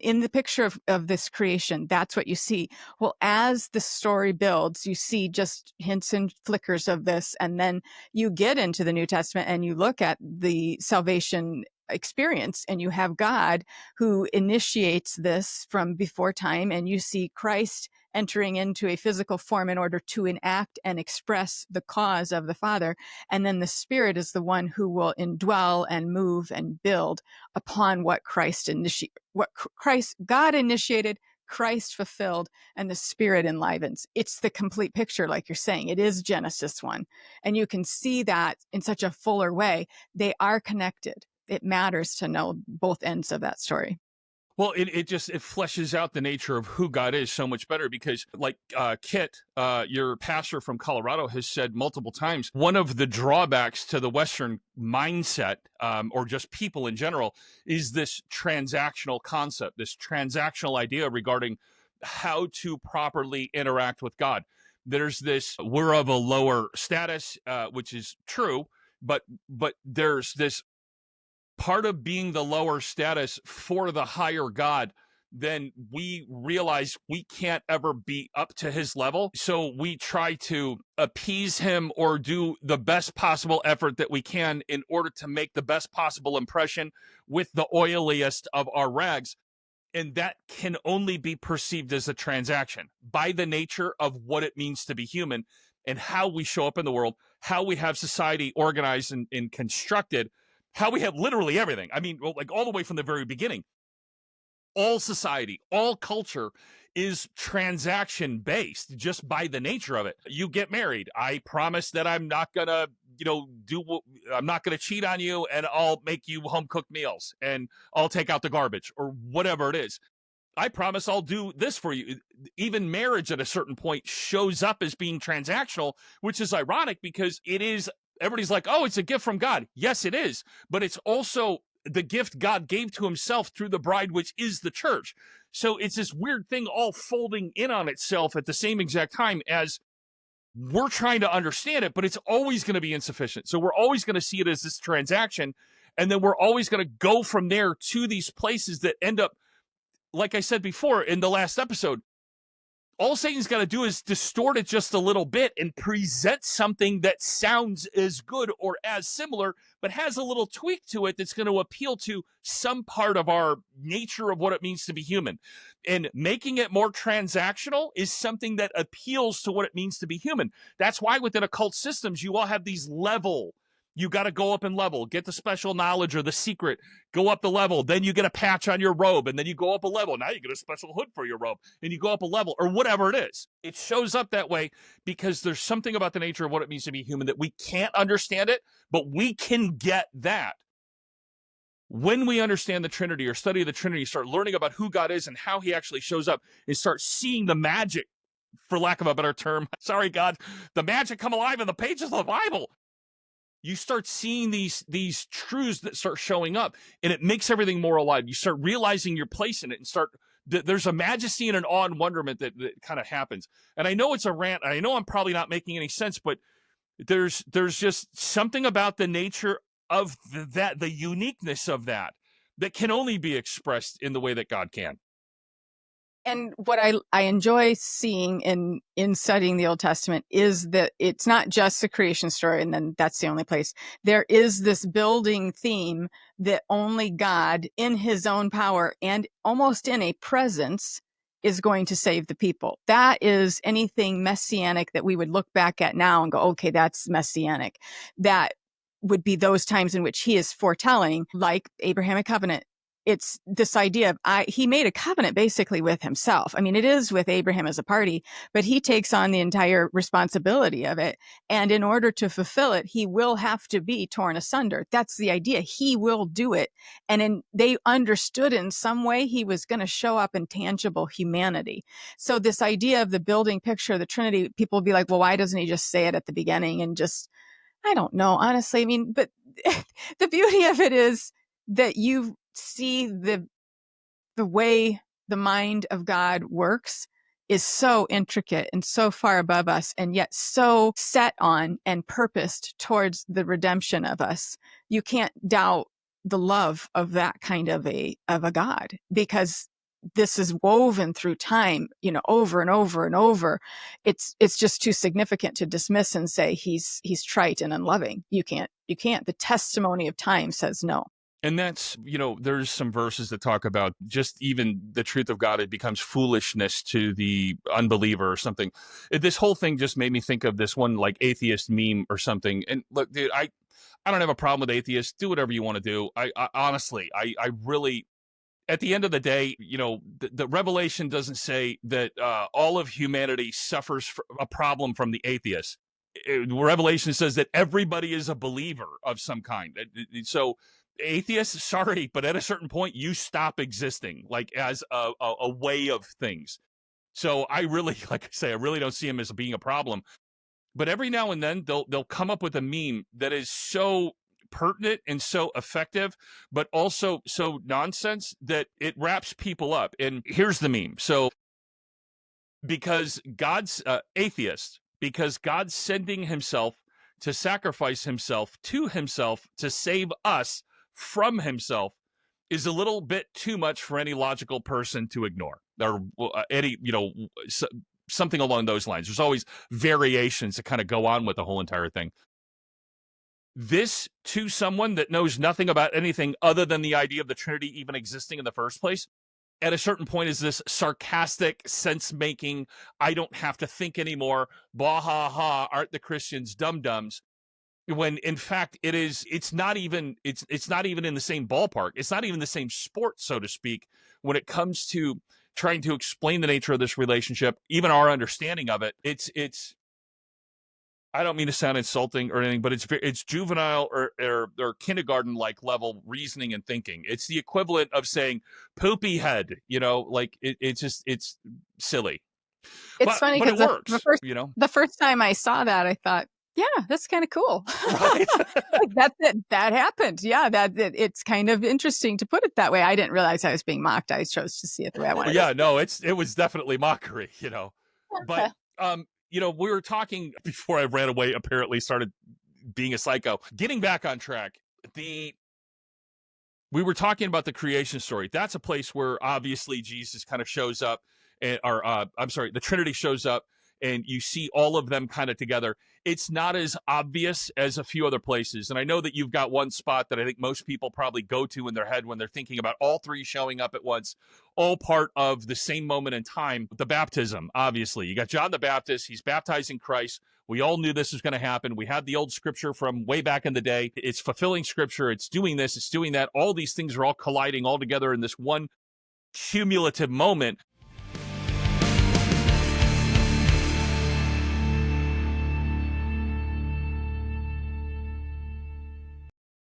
in the picture of this creation, that's what you see. Well, as the story builds, you see just hints and flickers of this. And then you get into the New Testament and you look at the salvation experience, and you have God who initiates this from before time, and you see Christ entering into a physical form in order to enact and express the cause of the Father. And then the Spirit is the one who will indwell and move and build upon what God initiated, Christ fulfilled, and the Spirit enlivens. It's the complete picture, like you're saying. It is Genesis 1. And you can see that in such a fuller way. They are connected. It matters to know both ends of that story. Well, it fleshes out the nature of who God is so much better because, like Kit, your pastor from Colorado, has said multiple times, one of the drawbacks to the Western mindset, or just people in general, is this transactional concept, this transactional idea regarding how to properly interact with God. There's this, we're of a lower status, which is true, but there's this part of being the lower status for the higher God, then we realize we can't ever be up to his level. So we try to appease him or do the best possible effort that we can in order to make the best possible impression with the oiliest of our rags. And that can only be perceived as a transaction by the nature of what it means to be human and how we show up in the world, how we have society organized and constructed, how we have literally everything. I mean, like all the way from the very beginning. All society, all culture is transaction based just by the nature of it. You get married. I promise that I'm not going to, I'm not going to cheat on you, and I'll make you home cooked meals and I'll take out the garbage or whatever it is. I promise I'll do this for you. Even marriage at a certain point shows up as being transactional, which is ironic because it is. Everybody's like, oh, it's a gift from God. Yes, it is. But it's also the gift God gave to himself through the bride, which is the church. So it's this weird thing all folding in on itself at the same exact time as we're trying to understand it, but it's always going to be insufficient. So we're always going to see it as this transaction. And then we're always going to go from there to these places that end up, like I said before in the last episode, all Satan's got to do is distort it just a little bit and present something that sounds as good or as similar, but has a little tweak to it that's going to appeal to some part of our nature of what it means to be human. And making it more transactional is something that appeals to what it means to be human. That's why within occult systems, you all have these level. You got to go up in level, get the special knowledge or the secret, go up the level. Then you get a patch on your robe, and then you go up a level. Now you get a special hood for your robe, and you go up a level, or whatever it is. It shows up that way because there's something about the nature of what it means to be human that we can't understand it, but we can get that. When we understand the Trinity or study the Trinity, start learning about who God is and how he actually shows up, and start seeing the magic, for lack of a better term, sorry, God, the magic come alive in the pages of the Bible. You start seeing these truths that start showing up, and it makes everything more alive. You start realizing your place in it, and there's a majesty and an awe and wonderment that kind of happens. And I know it's a rant, and I know I'm probably not making any sense, but there's just something about the nature of the uniqueness of that can only be expressed in the way that God can. And what I enjoy seeing in studying the Old Testament is that it's not just the creation story, and then that's the only place. There is this building theme that only God, in his own power and almost in a presence, is going to save the people. That is anything messianic that we would look back at now and go, okay, that's messianic. That would be those times in which he is foretelling, like Abrahamic covenant. It's this idea of he made a covenant basically with himself. I mean, it is with Abraham as a party, but he takes on the entire responsibility of it. And in order to fulfill it, he will have to be torn asunder. That's the idea. He will do it. And they understood in some way he was going to show up in tangible humanity. So this idea of the building picture of the Trinity, people will be like, well, why doesn't he just say it at the beginning and just, I don't know, honestly. I mean, but the beauty of it is that you see the way the mind of God works is so intricate and so far above us, and yet so set on and purposed towards the redemption of us. You can't doubt the love of that kind of a God, because this is woven through time, over and over and over. It's just too significant to dismiss and say he's trite and unloving. You can't. The testimony of time says no. And that's, there's some verses that talk about just even the truth of God, it becomes foolishness to the unbeliever or something. This whole thing just made me think of this one like atheist meme or something. And look, dude, I don't have a problem with atheists. Do whatever you want to do. I honestly, I really, at the end of the day, the revelation doesn't say that all of humanity suffers a problem from the atheists. Revelation says that everybody is a believer of some kind. So atheists, sorry, but at a certain point you stop existing, like as a way of things. So I really, like I say, I really don't see him as being a problem. But every now and then they'll come up with a meme that is so pertinent and so effective, but also so nonsense that it wraps people up. And here's the meme. So because God's atheist, because God's sending himself to sacrifice himself to himself to save us from himself is a little bit too much for any logical person to ignore, or any, something along those lines. There's always variations that kind of go on with the whole entire thing. This, to someone that knows nothing about anything other than the idea of the Trinity even existing in the first place, at a certain point is this sarcastic, sense-making, I don't have to think anymore, bah ha ha, aren't the Christians dum-dums? When in fact it's not even in the same ballpark. It's not even the same sport, so to speak, when it comes to trying to explain the nature of this relationship, even our understanding of it. It's I don't mean to sound insulting or anything, but it's juvenile or kindergarten-like level reasoning and thinking. It's the equivalent of saying poopy head, it's silly. It's funny but it because works, the first time I saw that, I thought, yeah, that's kind of cool. Right. Like that happened. Yeah, it's kind of interesting to put it that way. I didn't realize I was being mocked. I chose to see it the way I wanted. Yeah, no, it was definitely mockery, But we were talking before I ran away, apparently started being a psycho. Getting back on track, we were talking about the creation story. That's a place where obviously Jesus kind of shows up, the Trinity shows up, and you see all of them kind of together. It's not as obvious as a few other places. And I know that you've got one spot that I think most people probably go to in their head when they're thinking about all three showing up at once, all part of the same moment in time. The baptism, obviously. You got John the Baptist. He's baptizing Christ. We all knew this was going to happen. We had the old scripture from way back in the day. It's fulfilling scripture. It's doing this. It's doing that. All these things are all colliding all together in this one cumulative moment.